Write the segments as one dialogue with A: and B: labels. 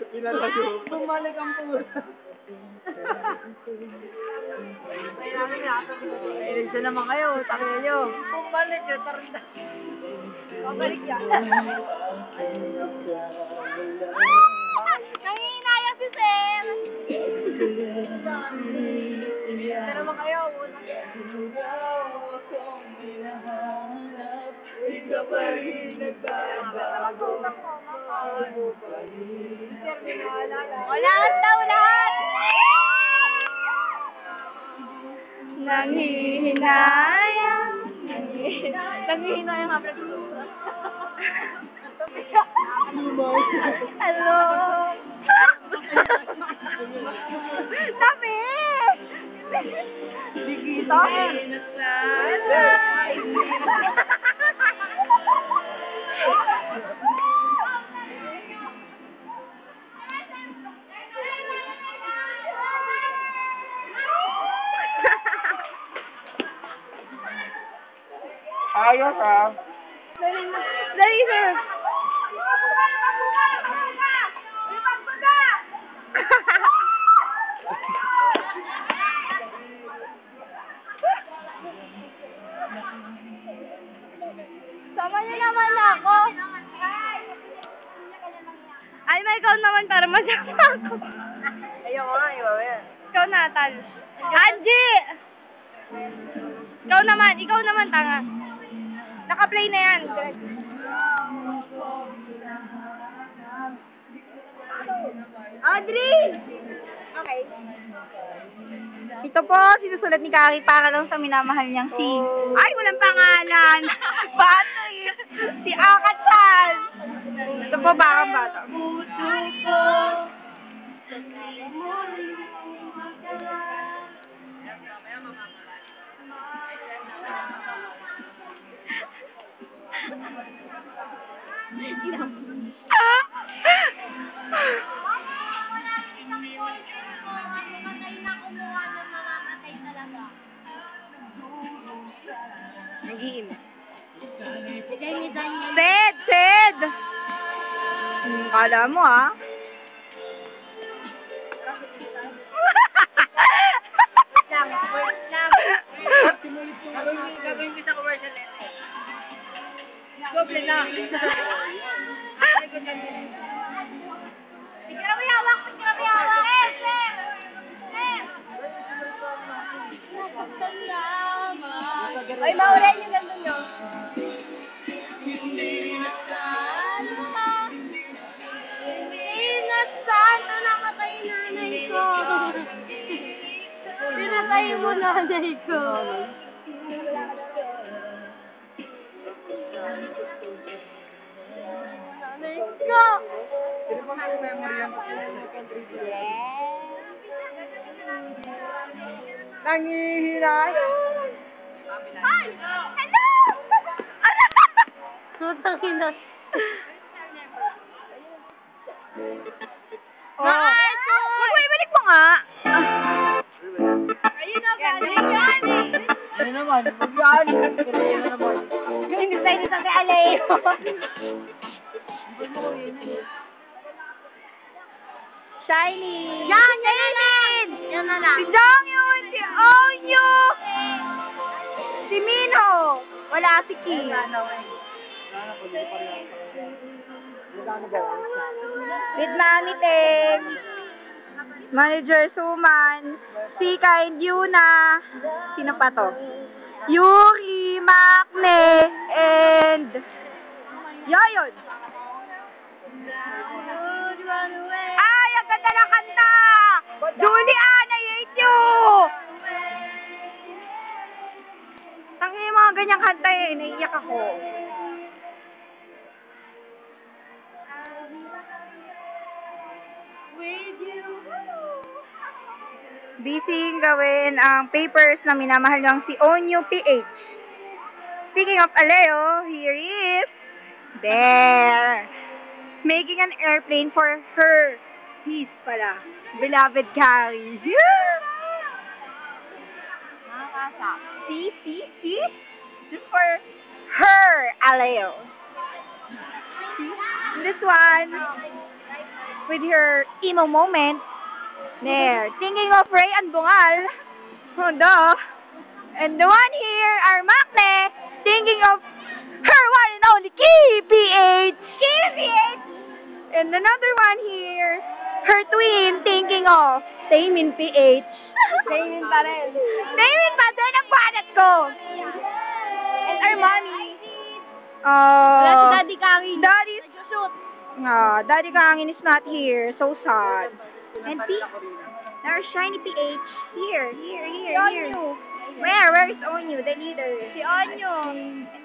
A: Pinalayo.
B: Bumalik ang pusa.
C: Ay, namin nasa naman kayo, sabi nyo.
B: Bumalik yung tarda.
C: Pabalik yan.
D: Nangihinayang si Sir.
C: Ito naman kayo.
A: Ikaw pa rin nagbabago.
D: Wala daw lahat. Nangihinayang.
C: Naghihinayang nga pala.
D: Hello. Sabi.
C: Digita.
A: Ayos ah.
D: Dali, sir. Sama niyo naman ako. Ay, may ikaw naman para masama ako.
C: Ayoko nga, iba yan.
D: Ikaw na, Tal. Angie! Ikaw naman, tanga. Naka-play na yan. Audrey! Okay. Ito po, sinusulat ni Kaki para lang sa minamahal niyang si... Ay, walang pangalan! Bata eh! Si Akachan! Ito po, bakang bata.
C: Nag-iimik.
D: Ted! Kala mo ah.
C: Gagawin ko sa commercial eh. Doble lang.
D: Picture mo yawak! Eh, sir!
C: Ay, maulan yung gandun nyo.
D: Sana nakatay nanay ko. Pinatay mo nanay ko. Nanay ko.
A: Sino pa ang memory yan?
B: Nangihinayang.
D: Ay! Hello!
C: Tutang ina.
D: Ibalik mo nga. Ayun na, galing yan eh.
B: Ano naman? Mag-aali. Kaya na naman.
D: Yung design sa kay Aleo. Shiny. Yan din! Yan na lang. Si Jong yun, si Onyo. Si Mino. Wala si Ki. With Mami Teng. Manager Suman. Sika and Yuna. Sino pa to? Yuri, Makne, and Yoyon. Ay, ang ganda ng kanta! Julian, I hate you! Tangin yung mga ganyang kanta eh, naiiyak ako. Busy gawin ang papers na minamahal ng si Onyo PH. Speaking of Aleo, here he is. There. Making an airplane for her. His pala. Beloved Carrie. Yeah!
C: Nakakasa.
D: See? Just for her, Aleo. This one, with her emo moment. There. Thinking of Ray and Bungal. Oh, duh. And the one here, our Makne, thinking of her one and only KPH. KPH. And another one here, her twin, thinking of Taemin PH.
B: Kainin pa rin.
D: Taemin pa din ang banat ko. And our mommy.
B: Wala si Daddy Kangin.
D: Daddy's
B: Nag-shoot.
D: Daddy Kangin is not here. So sad. And our shiny PH. Here. Where is Onyu, the leader?
B: Si Onyo.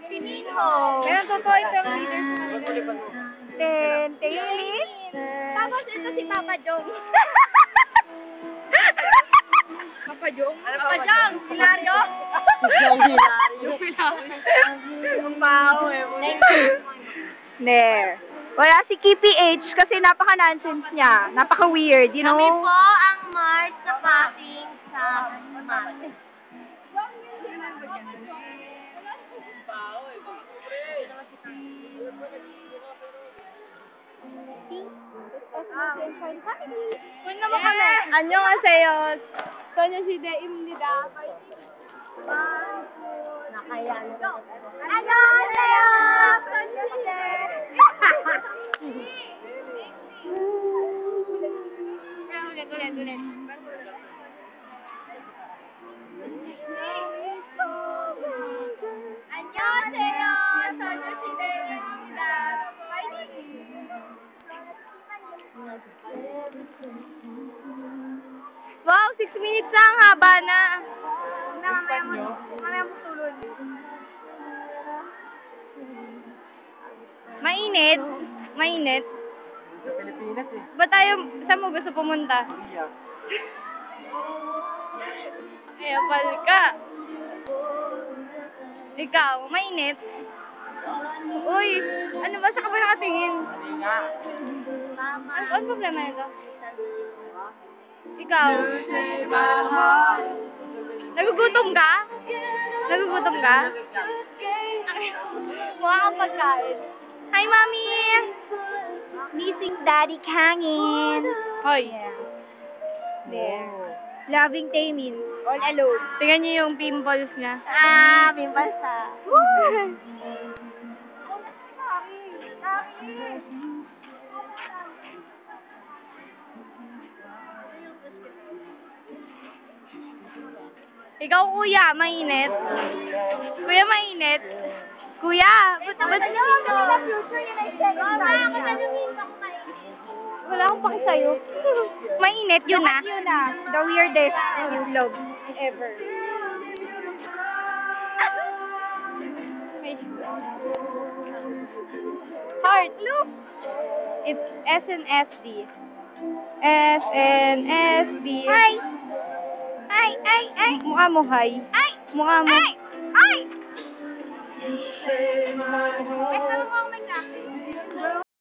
B: Si Minho.
D: Meron totoo itong leader. Then, Taemin.
B: Tapos ito si Papa Jong.
D: Papa Jong?
B: Papa Jong. Hilario.
C: Yung bao eh.
D: There. Wala si KPH kasi napaka-nonsense niya. Napaka-weird, you know?
C: Kami po ang March sa passing sa March.
B: Kung naman kami. Annyeonghaseyo. Sonyo si Deim nida.
C: Nakaya na.
B: Annyeonghaseyo. Sonyo si Deim. Ulit. Annyeonghaseyo. Sonyo si Deim nida.
D: Wow, 6 minutes lang, haba na. Mamaya mo tulog. Mainit.
A: Sa Pilipinas eh.
D: Ba tayo, saan mo gusto pumunta?
A: Iya.
D: Ayapal ka. Ikaw, mainit. Uy, ano ba? Saan ka ba nakatingin?
A: Hindi nga.
D: Ano problema nito? Ikaw? Nagugutom ka?
B: Mukha kang pagkain.
D: Hi, Mommy!
C: Missing Daddy Kangin.
D: Hoy. There. Loving Taemin. All alone. Tingnan niyo yung pimples niya.
C: May basa.
D: Ikaw, kuya, mainit. Kuya, mainit. Kuya, ba't wala akong paki sa'yo. Mainit, yun na. The weirdest love ever. Heart, look. It's SNSD. SNSD.
C: Hi.
D: Mukha mo, hi. Mukha mo.
C: Ay!